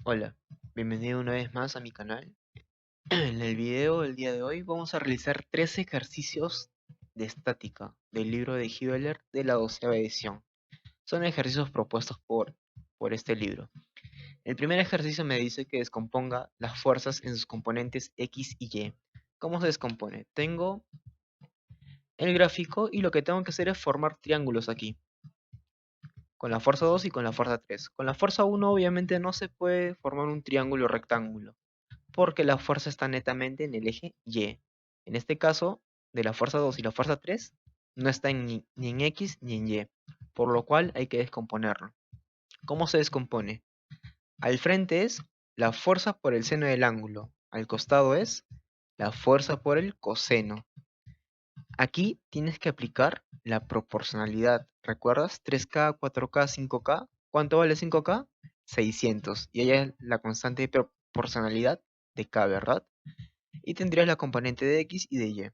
Hola, bienvenido una vez más a mi canal. En el video del día de hoy vamos a realizar 3 ejercicios de estática del libro de Hewlett de la 12ª edición. Son ejercicios propuestos por este libro. El primer ejercicio me dice que descomponga las fuerzas en sus componentes X y Y. ¿Cómo se descompone? Tengo el gráfico y lo que tengo que hacer es formar triángulos aquí, con la fuerza 2 y con la fuerza 3. Con la fuerza 1 obviamente no se puede formar un triángulo rectángulo, porque la fuerza está netamente en el eje Y. En este caso, de la fuerza 2 y la fuerza 3, no está ni en X ni en Y, por lo cual hay que descomponerlo. ¿Cómo se descompone? Al frente es la fuerza por el seno del ángulo, al costado es la fuerza por el coseno. Aquí tienes que aplicar la proporcionalidad. ¿Recuerdas? 3K, 4K, 5K. ¿Cuánto vale 5K? 600. Y ella es la constante de proporcionalidad de K, ¿verdad? Y tendrías la componente de X y de Y.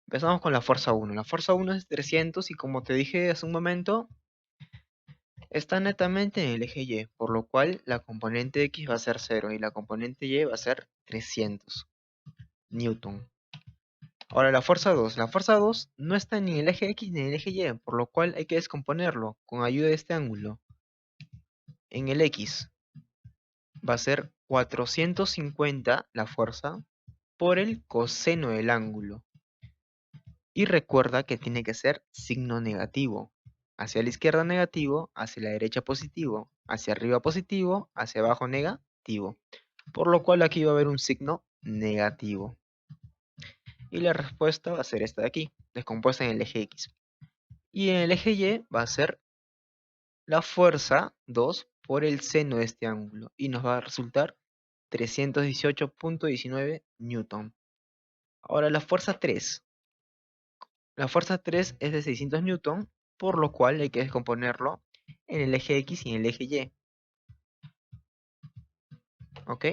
Empezamos con la fuerza 1. La fuerza 1 es 300 y como te dije hace un momento, está netamente en el eje Y, por lo cual la componente X va a ser 0 y la componente Y va a ser 300 Newton. Ahora la fuerza 2. La fuerza 2 no está ni en el eje X ni en el eje Y, por lo cual hay que descomponerlo con ayuda de este ángulo. En el X va a ser 450 la fuerza por el coseno del ángulo. Y recuerda que tiene que ser signo negativo. Hacia la izquierda negativo, hacia la derecha positivo, hacia arriba positivo, hacia abajo negativo. Por lo cual aquí va a haber un signo negativo. Y la respuesta va a ser esta de aquí, descompuesta en el eje X. Y en el eje Y va a ser la fuerza 2 por el seno de este ángulo. Y nos va a resultar 318.19 Newton. Ahora la fuerza 3. La fuerza 3 es de 600 newton, por lo cual hay que descomponerlo en el eje X y en el eje Y. ¿Ok?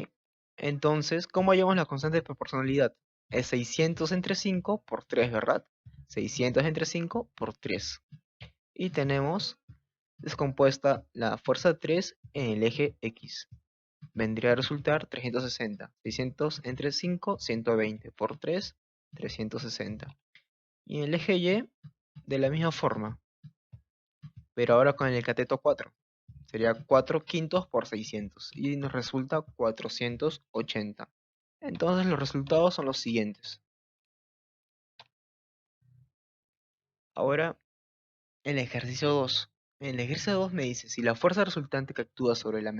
Entonces, ¿cómo hallamos la constante de proporcionalidad? Es 600 entre 5 por 3, ¿verdad? 600 entre 5 por 3. Y tenemos descompuesta la fuerza 3 en el eje X. Vendría a resultar 360. 600 entre 5, 120 por 3, 360. Y en el eje Y, de la misma forma, pero ahora con el cateto 4. Sería 4 quintos por 600 y nos resulta 480. Entonces los resultados son los siguientes. Ahora el ejercicio 2. En el ejercicio 2 me dice, si la fuerza resultante que actúa sobre la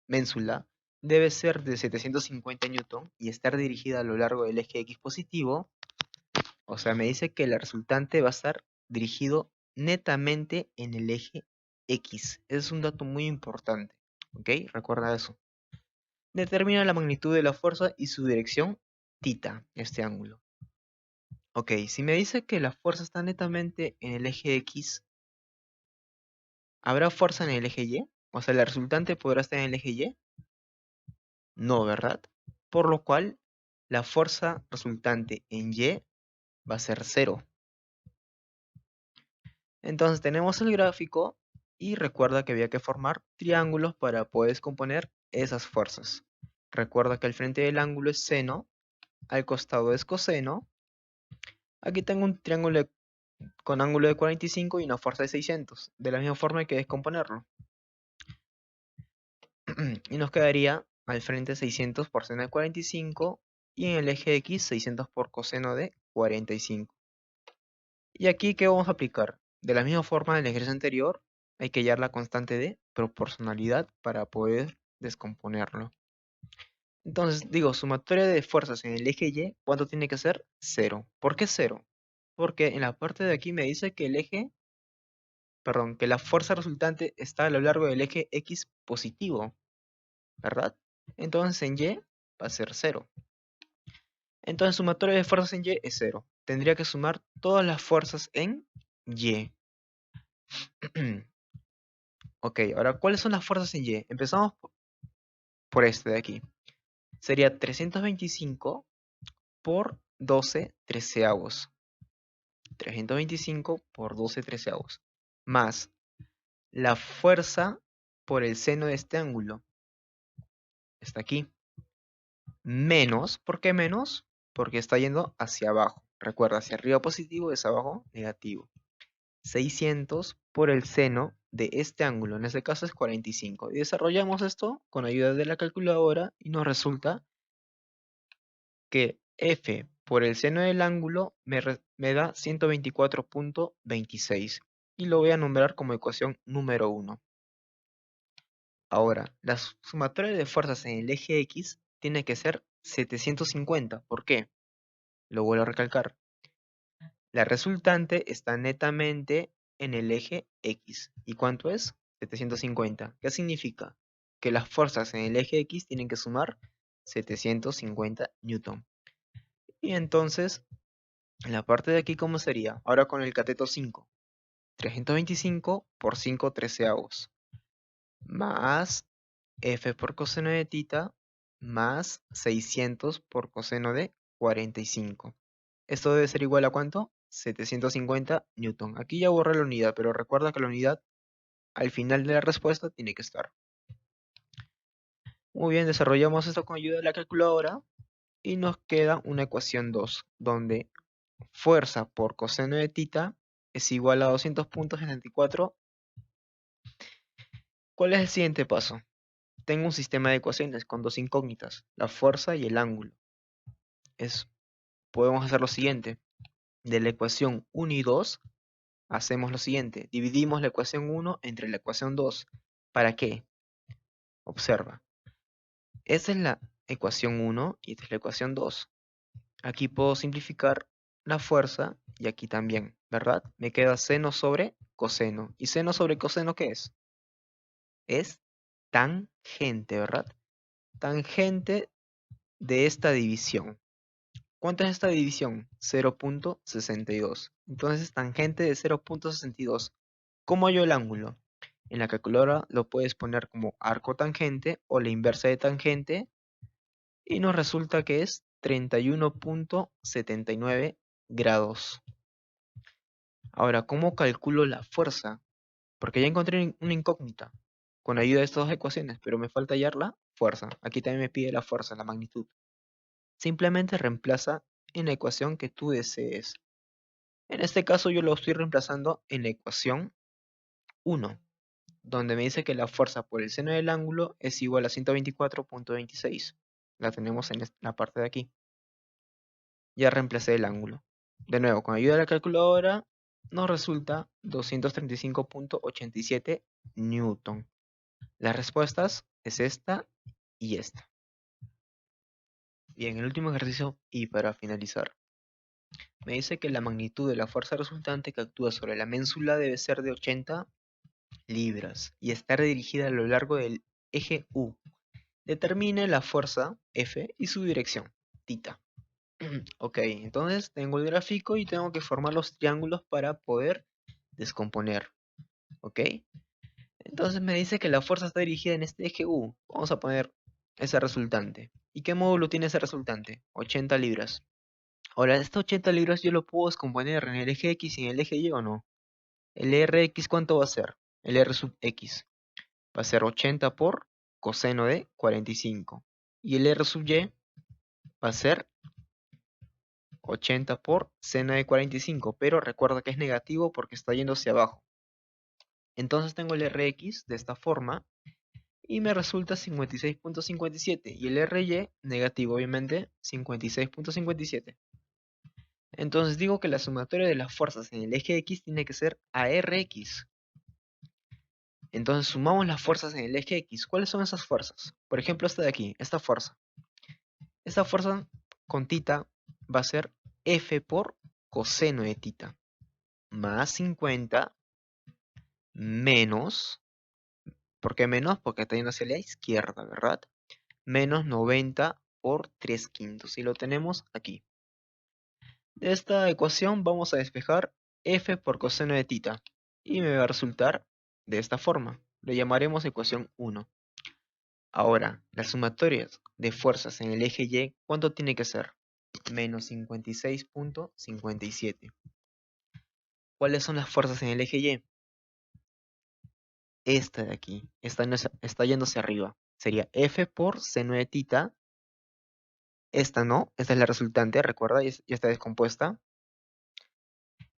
ménsula debe ser de 750 newton y estar dirigida a lo largo del eje X positivo, o sea, me dice que la resultante va a estar dirigido netamente en el eje X. Ese es un dato muy importante, ¿ok? Recuerda eso. Determina la magnitud de la fuerza y su dirección, θ, este ángulo. Ok, si me dice que la fuerza está netamente en el eje X, ¿habrá fuerza en el eje Y? O sea, ¿la resultante podrá estar en el eje Y? No, ¿verdad? Por lo cual, la fuerza resultante en Y va a ser 0. Entonces tenemos el gráfico y recuerda que había que formar triángulos para poder descomponer esas fuerzas. Recuerda que al frente del ángulo es seno, al costado es coseno. Aquí tengo un triángulo con ángulo de 45 y una fuerza de 600. De la misma forma hay que descomponerlo. Y nos quedaría al frente 600 por seno de 45 y en el eje X 600 por coseno de 45. Y aquí, ¿qué vamos a aplicar? De la misma forma del ejercicio anterior, hay que hallar la constante de proporcionalidad para poder descomponerlo. Entonces, digo, sumatoria de fuerzas en el eje Y, ¿cuánto tiene que ser? 0. ¿Por qué 0? Porque en la parte de aquí me dice que que la fuerza resultante está a lo largo del eje X positivo, ¿verdad? Entonces en Y va a ser 0. Entonces sumatoria de fuerzas en Y es 0. Tendría que sumar todas las fuerzas en Y. Ok, ahora, ¿cuáles son las fuerzas en Y? Empezamos por este de aquí. Sería 325 por 12 treceavos. 325 por 12 treceavos. Más la fuerza por el seno de este ángulo. Está aquí. Menos, ¿por qué menos? Porque está yendo hacia abajo. Recuerda, hacia arriba positivo, hacia abajo negativo. 600 por el seno de este ángulo, en este caso es 45. Y desarrollamos esto con ayuda de la calculadora y nos resulta que f por el seno del ángulo me da 124.26 y lo voy a nombrar como ecuación número 1. Ahora, la sumatoria de fuerzas en el eje X tiene que ser 750. ¿Por qué? Lo vuelvo a recalcar. La resultante está netamente en el eje X. ¿Y cuánto es? 750. ¿Qué significa? Que las fuerzas en el eje X tienen que sumar 750 newton. Y entonces, en la parte de aquí, ¿cómo sería? Ahora con el cateto 5. 325 por 5 treceavos. Más f por coseno de tita más 600 por coseno de 45. Esto debe ser igual a ¿cuánto? 750 newton. Aquí ya borré la unidad, pero recuerda que la unidad al final de la respuesta tiene que estar. Muy bien, desarrollamos esto con ayuda de la calculadora y nos queda una ecuación 2, donde fuerza por coseno de tita es igual a 200.74. ¿Cuál es el siguiente paso? Tengo un sistema de ecuaciones con dos incógnitas, la fuerza y el ángulo. Podemos hacer lo siguiente. De la ecuación 1 y 2 hacemos lo siguiente. Dividimos la ecuación 1 entre la ecuación 2. ¿Para qué? Observa. Esta es la ecuación 1 y esta es la ecuación 2. Aquí puedo simplificar la fuerza y aquí también, ¿verdad? Me queda seno sobre coseno. ¿Y seno sobre coseno qué es? Es tangente, ¿verdad? Tangente de esta división. ¿Cuánto es esta división? 0.62. Entonces, tangente de 0.62. ¿Cómo hallo el ángulo? En la calculadora lo puedes poner como arco tangente o la inversa de tangente y nos resulta que es 31.79 grados. Ahora, ¿cómo calculo la fuerza? Porque ya encontré una incógnita con ayuda de estas dos ecuaciones, pero me falta hallar la fuerza. Aquí también me pide la fuerza, la magnitud. Simplemente reemplaza en la ecuación que tú desees. En este caso yo lo estoy reemplazando en la ecuación 1, donde me dice que la fuerza por el seno del ángulo es igual a 124.26. La tenemos en la parte de aquí. Ya reemplacé el ángulo. De nuevo, con ayuda de la calculadora nos resulta 235.87 newton. Las respuestas es esta y esta. Bien, el último ejercicio y para finalizar. Me dice que la magnitud de la fuerza resultante que actúa sobre la ménsula debe ser de 80 libras y estar dirigida a lo largo del eje U. Determine la fuerza F y su dirección, tita. Ok, entonces tengo el gráfico y tengo que formar los triángulos para poder descomponer. Ok, entonces me dice que la fuerza está dirigida en este eje U. Vamos a poner ese resultante. ¿Y qué módulo tiene ese resultante? 80 libras. Ahora, estos 80 libras yo lo puedo descomponer en el eje X y en el eje Y o no. El Rx, ¿cuánto va a ser? El R sub X va a ser 80 por coseno de 45. Y el R sub Y va a ser 80 por seno de 45, pero recuerda que es negativo porque está yendo hacia abajo. Entonces tengo el Rx de esta forma y me resulta 56.57 y el Ry negativo, obviamente, 56.57. Entonces digo que la sumatoria de las fuerzas en el eje X tiene que ser ARX. Entonces sumamos las fuerzas en el eje X. ¿Cuáles son esas fuerzas? Por ejemplo, esta de aquí, esta fuerza. Esta fuerza con tita va a ser F por coseno de tita. Más 50 menos, ¿por qué menos? Porque está yendo hacia la izquierda, ¿verdad? Menos 90 por 3 quintos. Y lo tenemos aquí. De esta ecuación vamos a despejar F por coseno de tita. Y me va a resultar de esta forma. Lo llamaremos ecuación 1. Ahora, las sumatorias de fuerzas en el eje Y, ¿cuánto tiene que ser? Menos 56.57. ¿Cuáles son las fuerzas en el eje Y? esta de aquí. Está yendo hacia arriba. Sería F por seno de tita. Esta no, esta es la resultante, recuerda, ya está descompuesta.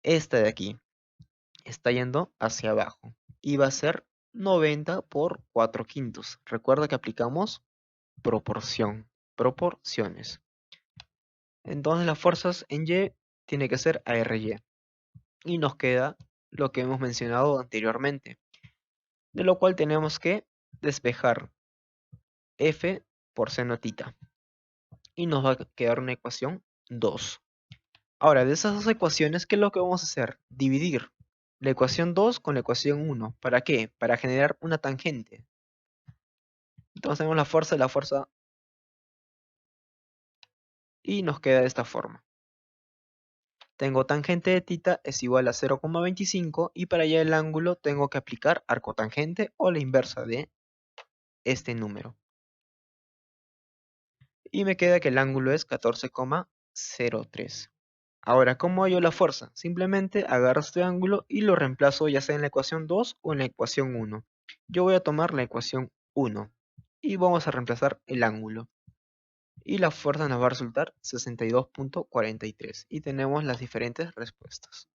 Esta de aquí está yendo hacia abajo. Y va a ser 90 por 4 quintos. Recuerda que aplicamos proporciones. Entonces las fuerzas en Y tiene que ser ARY. Y nos queda lo que hemos mencionado anteriormente, de lo cual tenemos que despejar F por seno tita. Y nos va a quedar una ecuación 2. Ahora, de esas dos ecuaciones, ¿qué es lo que vamos a hacer? Dividir la ecuación 2 con la ecuación 1. ¿Para qué? Para generar una tangente. Entonces tenemos la fuerza, y nos queda de esta forma. Tengo tangente de tita es igual a 0,25 y para hallar el ángulo tengo que aplicar arcotangente o la inversa de este número. Y me queda que el ángulo es 14,03. Ahora, ¿cómo hallo la fuerza? Simplemente agarro este ángulo y lo reemplazo ya sea en la ecuación 2 o en la ecuación 1. Yo voy a tomar la ecuación 1 y vamos a reemplazar el ángulo. Y la fuerza nos va a resultar 62,43 y tenemos las diferentes respuestas.